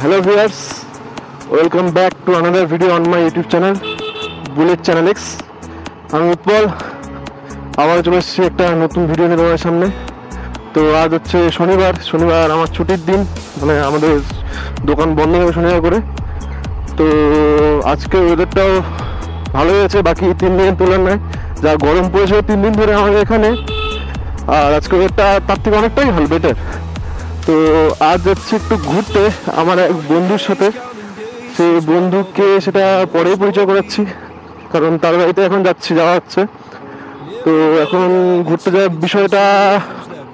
hello viewers, welcome back to another video on my YouTube channel Bullet Channel X. আমি উৎপল আবার চলে এসেছি একটা নতুন ভিডিও নিয়ে তোমাদের সামনে। তো আজ হচ্ছে শনিবার আমার ছুটির দিন, মানে আমাদের দোকান বন্ধ হবে শনিবার করে। তো আজকে ওয়েদারটাও ভালোই আছে, বাকি 3 দিনের তুলনায় যা গরম পড়েছে 3 দিন ধরে আমাদের এখানে, আর আজকে ওয়েদারটা তার থেকে অনেকটাই ভালো, বেটার। তো আজ যাচ্ছি একটু ঘুরতে আমার এক বন্ধুর সাথে। সেই বন্ধুকে সেটা পরেই পরিচয় করাচ্ছি, কারণ তার বাড়িতে এখন যাওয়া হচ্ছে। তো এখন ঘুরতে যাওয়ার বিষয়টা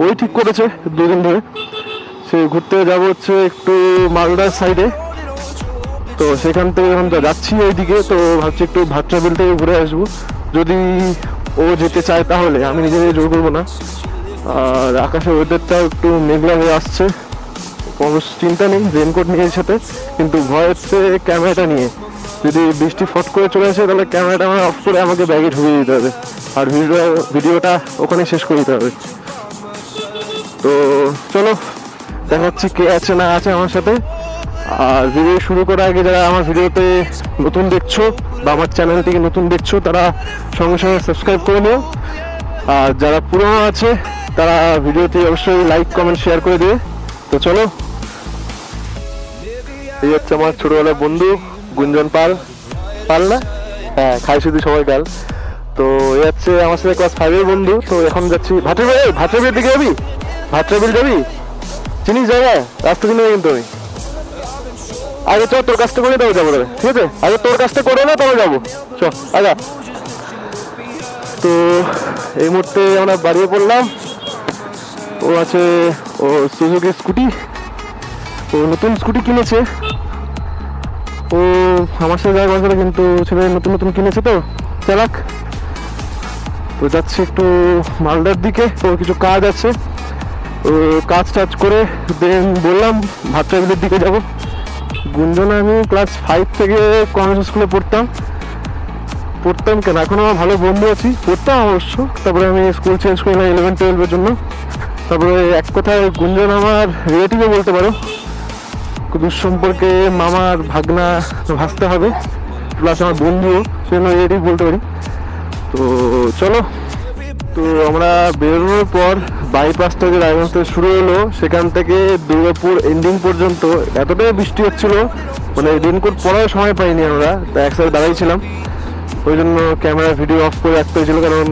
ওই ঠিক করেছে 2 দিন ধরে। সে ঘুরতে যাব হচ্ছে একটু মালদার সাইডে। তো সেখান থেকে এখন যাচ্ছি ওইদিকে, তো ভাবছি একটু ভাট্রাবিল থেকে ঘুরে আসবো। যদি ও যেতে চায় তাহলে, আমি নিজে জোর করবো না। আর আকাশের ওয়েদারটাও একটু মেঘলা হয়ে আসছে, কোনো চিন্তা নেই, রেনকোট নিয়ে সাথে। কিন্তু ভয় হচ্ছে ক্যামেরাটা নিয়ে, যদি বৃষ্টি ফট করে চলে আসে তাহলে ক্যামেরাটা আমার অফ করে আমাকে ব্যাগে ঢুকিয়ে দিতে হবে, আর ভিডিওটা ওখানে শেষ করে দিতে হবে। তো চলো দেখাচ্ছি কে আছে না আছে আমার সাথে। আর ভিডিও শুরু করার আগে যারা আমার ভিডিওতে নতুন দেখছো বা আমার চ্যানেলটিকে নতুন দেখছো, তারা সঙ্গে সঙ্গে সাবস্ক্রাইব করে নিও। আর যারা পুরনো আছে তারা ভিডিওতে অবশ্যই লাইক কমেন্ট শেয়ার করে দেবে। তো চলো, এই হচ্ছে আমার ছোটবেলার বন্ধু গুঞ্জন পাল না, হ্যাঁ খাই শুধু সবাই গাল। তো এই হচ্ছে আমার সাথে ক্লাস 5-এর বন্ধু। তো এখন যাচ্ছি ভাট্রাবিল দিকে যাবি? ভাট্রাবিল যাবি? চিনিস জায়গা? রাস্তা চিনি কিন্তু আমি। আগে চল তোর কাজটা করে তবে যাবো, ঠিক আছে? আগে তোর কাজটা করে না তবে যাবো, চ আগে। তো এই মুহূর্তে আমরা বাড়িয়ে পড়লাম। ও আছে, ও সুজুকি স্কুটি, ও নতুন স্কুটি কিনেছে। ও আমার সাথে যায় বাজারে, কিন্তু ছেলে নতুন কিনেছে তো চালাক। তো যাচ্ছে একটু মালদার দিকে, ওর কিছু কাজ আছে, ও কাজ করে দেন বললাম ভাট্রাবিলের দিকে যাব। গুঞ্জন আমি ক্লাস 5 থেকে কমার্স স্কুলে পড়তাম কেন, এখন আমার ভালো বন্ধু আছি, পড়তাম অবশ্য। তারপরে আমি স্কুল চেঞ্জ করলাম 11-12-এর জন্য। তারপরে এক কথায় গুঞ্জন আমার রিলেটিভও বলতে পারো, দূর সম্পর্কে মামার ভাগনা ভাসতে হবে, প্লাস আমার বন্ধুও, সেজন্য রিলেটিভ বলতে পারি। তো চলো, তো আমরা বেরোনোর পর বাইপাসটা যে রায়গঞ্জ থেকে শুরু হলো, সেখান থেকে দুর্গাপুর এন্ডিং পর্যন্ত এতটাই বৃষ্টি হচ্ছিল, মানে রেনকোট পরার সময় পাইনি আমরা, এক সাইডে দাঁড়াইছিলাম। ওই জন্য ক্যামেরা ভিডিও অফ করে রাখতে হয়েছিল, কারণ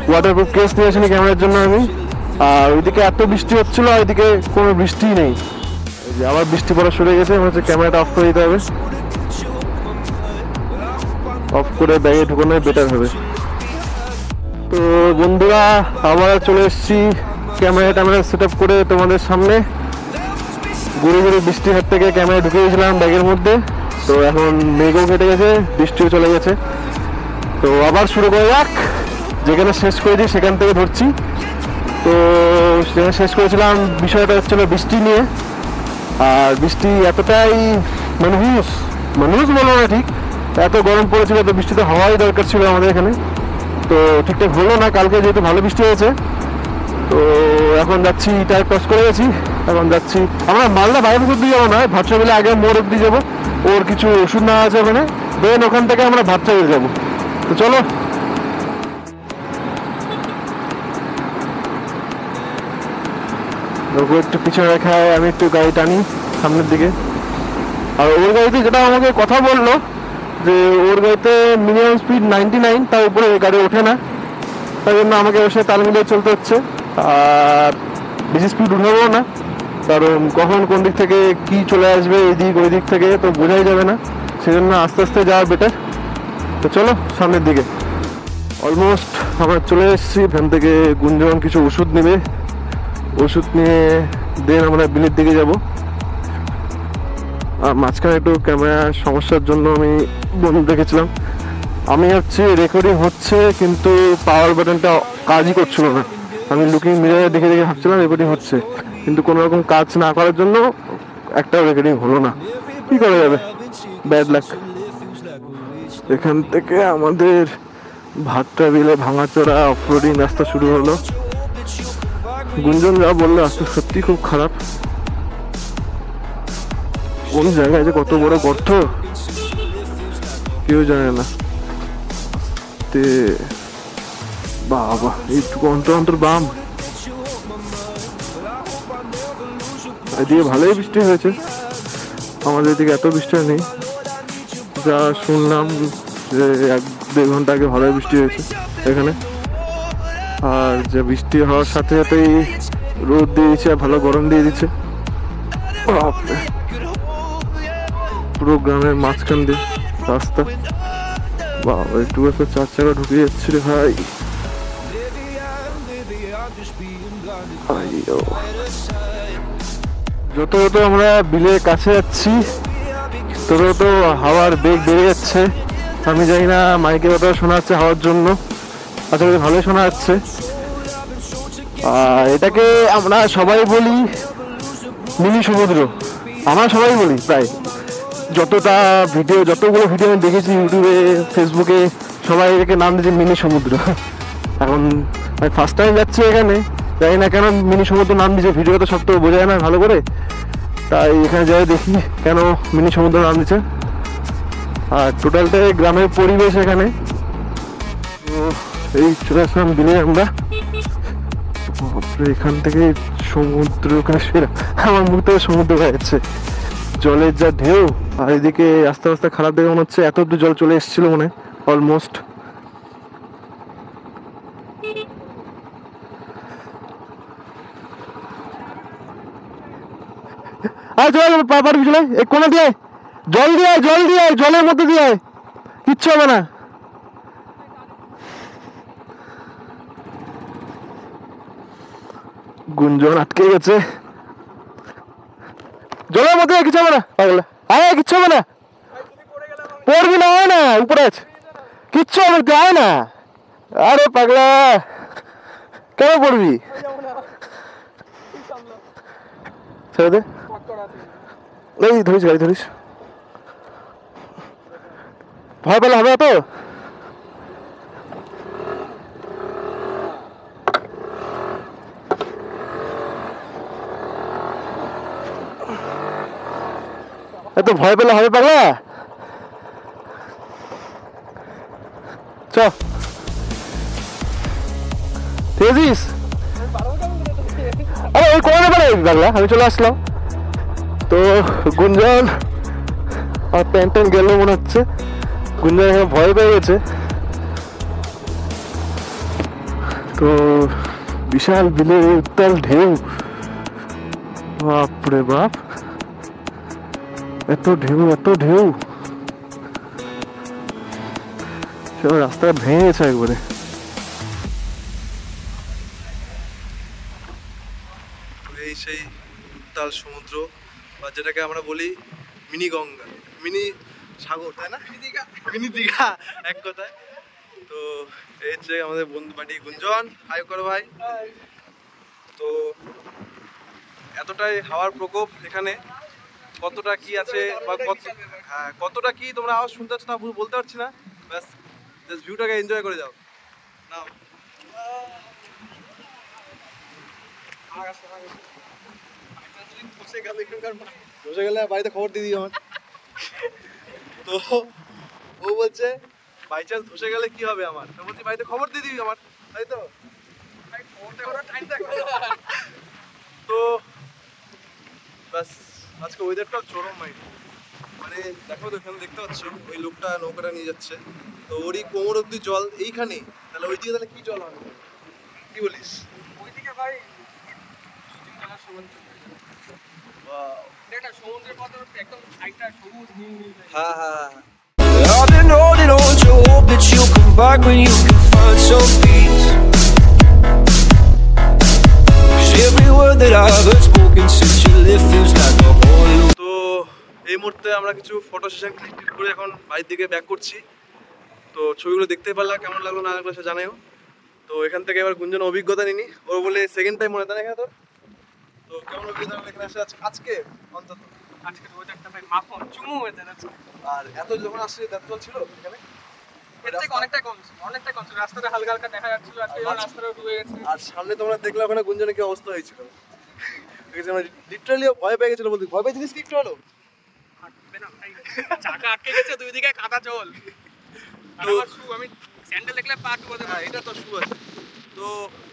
ওয়াটারপ্রুফ কেস নিয়ে আসিনি ক্যামেরার জন্য আমি। আর ওইদিকে এত বৃষ্টি হচ্ছিল, আর ওইদিকে কোনো বৃষ্টিই নেই। যে আবার বৃষ্টি পড়া শুরু হয়ে গেছে, আমার হচ্ছে ক্যামেরাটা অফ করে দিতে হবে। অফ করে ব্যাগে ঢুকানো বেটার হবে। তো বন্ধুরা, আবার চলে এসেছি ক্যামেরা সেট আপ করে তোমাদের সামনে। ঘুরে বৃষ্টির হাত থেকে ক্যামেরা ঢুকে গেছিলাম ব্যাগের মধ্যে। তো এখন মেঘও কেটে গেছে, বৃষ্টিও চলে গেছে। তো আবার শুরু করে যাক, যেখানে শেষ করেছি সেখান থেকে ধরছি। তো যেখানে শেষ করেছিলাম বিষয়টা হচ্ছিল বৃষ্টি নিয়ে। আর বৃষ্টি এতটাই মানুষ বলো না ঠিক, এত গরম পড়েছিল, তো বৃষ্টিতে হওয়াই দরকার ছিল আমাদের এখানে। তো ঠিকঠাক হলো না, কালকে যেহেতু ভালো বৃষ্টি হয়েছে। তো এখন যাচ্ছি, টায়ার ক্রস করে গেছি, এখন যাচ্ছি আমরা মালদা বাইপাস অব্দি যাবো না, ভাট্রাবিলে আগে মোড় অব্দি যাবো। ওর কিছু ওষুধ নেওয়া আছে ওখানে, দেন ওখান থেকে আমরা ভাট্রাবিল যাবো। তো চলো, একটু পিছনে রেখায় আমি একটু গাড়ি টানি সামনের দিকে। আর ওর গাড়িতে যেটা আমাকে কথা বললো, যে ওর গাড়িতে মিনিমাম স্পিড 99, তার উপরে গাড়ি ওঠে না, তাই জন্য আমাকে ওর সাথে তাল মিলিয়ে চলতে হচ্ছে। আর বেশি স্পিড উঠাবো না, কারণ কখন কোন দিক থেকে কি চলে আসবে, এই ওই দিক থেকে তো বোঝাই যাবে না, সেজন্য আস্তে আস্তে যাওয়া বেটার। তো চলো সামনের দিকে। অলমোস্ট আমরা চলে এসেছি। এখান থেকে গুঞ্জন কিছু ওষুধ নেবে, ওষুধ নিয়ে দেন আমরা বিলের দিকে যাব। আর মাঝখানে একটু ক্যামেরার সমস্যার জন্য আমি বন্ধ রেখেছিলাম। আমি হচ্ছে রেকর্ডিং হচ্ছে, কিন্তু পাওয়ার বাটনটা কাজই করছিল না। আমি লুকিং মিররে দেখে ভাবছিলাম রেকর্ডিং হচ্ছে, কিন্তু কোনো রকম কাজ না করার জন্য একটাও রেকর্ডিং হলো না। কি করা যাবে, ব্যাড লাক। এখান থেকে আমাদের ভাট্রাবিলে ভাঙাচোরা অফরোডিং রাস্তা শুরু হলো। গুঞ্জন যা বললো রাস্তা সত্যি খুব খারাপ। কোন জায়গায় যে কত বড় গর্ত কেউ জানে না। বাবা এইটুকু অন্তর বাম এদিকে ভালোই বৃষ্টি হয়েছে, আমাদের দিকে এত বৃষ্টি নেই। যা শুনলাম যে 1-2 ঘন্টা আগে ভালোই বৃষ্টি হয়েছে এখানে, আর যে বৃষ্টি হওয়ার সাথে সাথেই রোদ দিয়ে দিচ্ছে আর ভালো গরম দিয়ে দিচ্ছে। পুরো গ্রামের মাঝখান দিয়ে রাস্তা, বাবা একটু 4 চাকা ঢুকে যাচ্ছে রে ভাই। যত যত আমরা বিলের কাছে যাচ্ছি তত তত হাওয়ার বেগ বেড়ে যাচ্ছে। আমি জানি না মাইকে কথা শোনা যাচ্ছে হাওয়ার জন্য, আশা করি ভালোই শোনা যাচ্ছে। এটাকে আমরা সবাই বলি মিনি সমুদ্র, আমরা সবাই বলি প্রায়। যতগুলো ভিডিও আমি দেখেছি ইউটিউবে, ফেসবুকে, সবাই এটাকে নাম দিয়েছে মিনি সমুদ্র। এখন আমি ফার্স্ট টাইম যাচ্ছি এখানে, জানি না কেন মিনি সমুদ্র নাম দিয়েছে, ভিডিও তো সব তো বোঝা যায় না ভালো করে, তাই এখানে যাই দেখি কেন মিনি সমুদ্র নাম দিচ্ছে। আর টোটালটাই গ্রামের পরিবেশ এখানে। তো এই চলে আসলাম বিলে আমরা। এখান থেকে সমুদ্র, আমার মুখ থেকে সমুদ্র হয়ে যাচ্ছে, জলের যা ঢেউ। আর এদিকে আস্তে আস্তে খারাপ দেখে মনে হচ্ছে এত দূর জল চলে এসেছিল মনে হয় অলমোস্ট। আর জল পাবার পিছনে কোনো দিয়ে জল দিয়ে জলের মধ্যে দিয়ে কিচ্ছু হবে না। গুঞ্জন আটকে গেছে জলের মধ্যে, কিছু হবে না পাগলা, কিচ্ছু হবে না, পড়বি না, হয় না উপরে আছে, কিচ্ছু হবে যায় না। আরে পাগলা কেন পড়বি, ছেড়ে দে। এই ধরিস গাড়ি ধরিস, ভয় পেলে হবে তো। এত ভয় পেলে হবে পাগলা, চ ঠিক আছিস? আরে ওই কোনো ব্যাপারে পাগলা, আমি চলে আসলাম। তো গুঞ্জন আর প্যান্ট গেল মনে হচ্ছে, গুঞ্জন এখানে ভয় পেয়ে গেছে। তো বিশাল বিলের উত্তাল ঢেউ, বাপরে বাপ, এত ঢেউ সব রাস্তাটা ভেঙে গেছে একবারে। এই সেই উত্তাল সমুদ্র, বা যেটাকে আমরা বলি মিনি গঙ্গা, মিনি সাগর, তাই না, মিনি দীঘা এক কথায়। তো এই হচ্ছে আমাদের বন্ধু বাড়ি গুঞ্জন, হাই করো ভাই। তো এতটাই হাওয়ার প্রকোপ এখানে, কতটা কি আছে বা কতটা কি তোমরা আওয়াজ শুনতে পাচ্ছ না বলতে পারছি না, ব্যাস জাস্ট ভিউটাকে এনজয় করে যাও। নাও বসে গেলে বাড়িতে খবর দিয়ে দিই আমার। তো ও বলছে বাই চান্স ধসে গেলে কি হবে আমার, তো বলছি বাড়িতে খবর দিয়ে দিবি আমার, তাই তো। তো ব্যাস আজকে ওয়েদারটাও চরম মাইন্ড, মানে দেখো তো এখানে দেখতে পাচ্ছ ওই লোকটা নৌকাটা নিয়ে যাচ্ছে, তো ওরই কোমর অব্দি জল এইখানে, তাহলে ওইদিকে তাহলে কি জল হবে, কি বলিস? ওইদিকে ভাই সমুদ্রের পথ একদম সাইডটা সবুজ নীল। হ্যাঁ হ্যাঁ, I've been holding on to hope that you'll come back when you can find some peace. 'Cause every word that I've heard spoken since you left feels like a whole. তো এই মুহূর্তে আমরা কিছু ফটো সেশন ক্লিক করে এখন বাড়ির দিকে back করছি। তো ছবিগুলো দেখতে পারলাম, কেমন লাগলো না লাগলো সে জানাও। তো এখান থেকে এবার গুঞ্জন অভিজ্ঞতা নিনি, ওর বলে সেকেন্ড টাইম মনে হয় না এখানে তোর। তো কেমন অভিজ্ঞতা হলো এখানে আসে আজকে অন্তত? আজকের ওয়েদারটা ভাই মাখন চুমু ওয়েদার আছে। আর এত যখন আসছে এত জল ছিল এখানে, এর থেকে অনেকটাই কম ছিল, রাস্তাটা হালকা হালকা দেখা যাচ্ছিল, আর এই রাস্তাটা ডুবে গেছে। আর সামনে তোমরা দেখলে ওখানে গুঞ্জনের কি অবস্থা হয়েছিল, লিটারালি ভয় পেয়ে গেছিল। বলতে ভয় পেয়েছিলিস কি একটু হলো? চাকা আটকে গেছে, দুই দিকে কাদা জল। তো আমি স্যান্ডেল দেখলে পা ডুবাতে পারি। এটা তো শু আছে। তো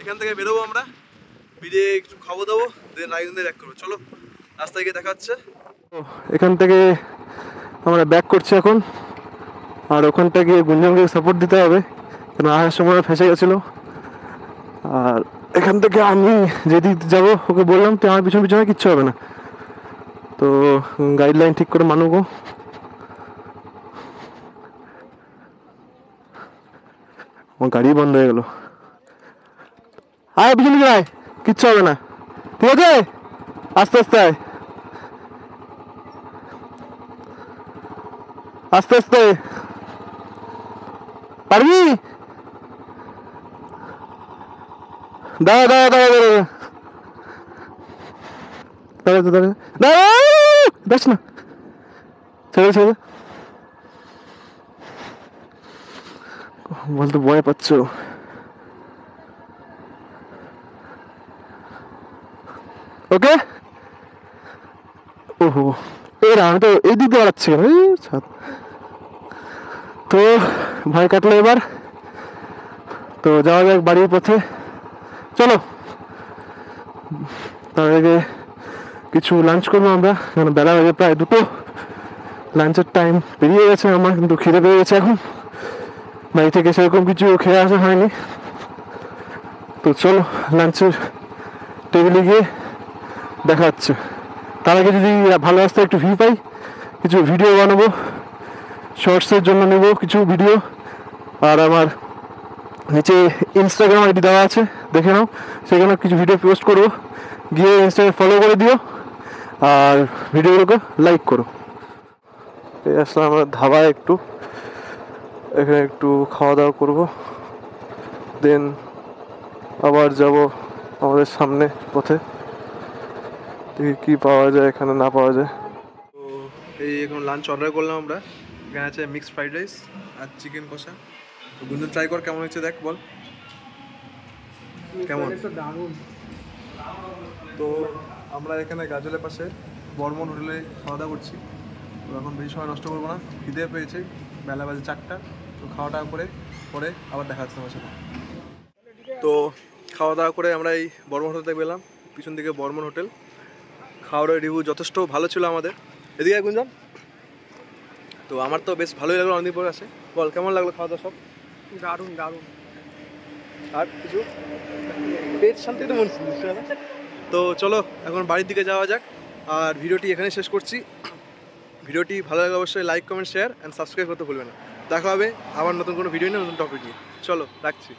এখান থেকে বেরোবো আমরা, বেরিয়ে কিছু খাবো দাবো, দেন আরেকদিন ব্যাক করবো। চলো রাস্তায় গিয়ে দেখা হচ্ছে। এখান থেকে আমরা ব্যাক করছি এখন, আর ওখানটা গিয়ে গুঞ্জনকে সাপোর্ট দিতে হবে, কেন আসার সময় ফেসে গেছিলো। আর এখান থেকে আমি যেদিক যাবো ওকে বললাম তো আমার পিছনে পিছনে কিচ্ছু হবে না, তো গাইডলাইন ঠিক করে মানুকো। আমার গাড়ি বন্ধ হয়ে গেল। আয় পিছনে আয়, কিচ্ছু হবে না, ঠিক আছে? আস্তে আস্তে আয়, আস্তে আস্তে পারবি? দাঁড়া দাঁড়া দাঁড়া দাঁড়া দাঁড়া দাঁড়া দাঁড়া, বেশ না, ছেড়ে ছেড়ে বলতে ভয় পাচ্ছ। ওকে, ওহো এরা আমি তো এই দিক দিয়ে বাড়াচ্ছি কেন? তো ভয় কাটলো এবার, তো যাওয়া যাক বাড়ির পথে। চলো তার আগে কিছু লাঞ্চ করবো আমরা, কারণ বেলা বাজে প্রায় 2টো, লাঞ্চের টাইম পেরিয়ে গেছে আমার, কিন্তু খিদে পেয়ে গেছে এখন। বাড়ি থেকে সেরকম কিছু খেয়ে আসা হয়নি, তো চলো লাঞ্চের টেবিলে গিয়ে দেখা হচ্ছে। তার আগে যদি ভালো রাস্তায় একটু ভিউ পাই, কিছু ভিডিও বানাবো, শর্টসের জন্য নেব কিছু ভিডিও। আর আমার নিচে ইনস্টাগ্রাম আইডি দেওয়া আছে, দেখে নাও, সেখানে কিছু ভিডিও পোস্ট করবো, গিয়ে ইনস্টাগ্রামে ফলো করে দিও আর ভিডিওগুলোকে লাইক করো। এই আসলে আমরা ধাবায় একটু, এখানে একটু খাওয়া দাওয়া করবো, দেন আবার যাব আমাদের সামনে পথে, দেখি কী পাওয়া যায় এখানে না পাওয়া যায়। তো এই এখন লাঞ্চ অর্ডার করলাম আমরা, এখানে আছে মিক্সড ফ্রাইড রাইস আর চিকেন কষা। তো গুঞ্জন ট্রাই কর কেমন হচ্ছে, দেখ বল কেমন। তো আমরা এখানে গাজলের পাশে বর্মন হোটেলে খাওয়া দাওয়া করছি। তো এখন বেশি সময় নষ্ট করবো না, খিদে পেয়েছে, বেলা বাজে 4টা। তো খাওয়া দাওয়া করে পরে আবার দেখা যাচ্ছে আমার সাথে। তো খাওয়া দাওয়া করে আমরা এই বর্মন হোটেল থেকে পেলাম, পিছন দিকে বর্মন হোটেল। খাওয়ার রিভিউ যথেষ্ট ভালো ছিল আমাদের। এদিকে গুঞ্জন, তো আমার তো বেশ ভালোই লাগলো অনেকদিন পরে আসে। বল কেমন লাগলো খাওয়া দাওয়া সব? দারুণ দারুণ। আর কিছু পেট শান্তি তো মনে হচ্ছে। তো চলো এখন বাড়ির দিকে যাওয়া যাক, আর ভিডিওটি এখানে শেষ করছি। ভিডিওটি ভালো লাগলে অবশ্যই like comment share and subscribe করতে ভুলবেন না। দেখা হবে আবার নতুন কোনো ভিডিও নিয়ে, নতুন টপিক নিয়ে। চলো রাখছি।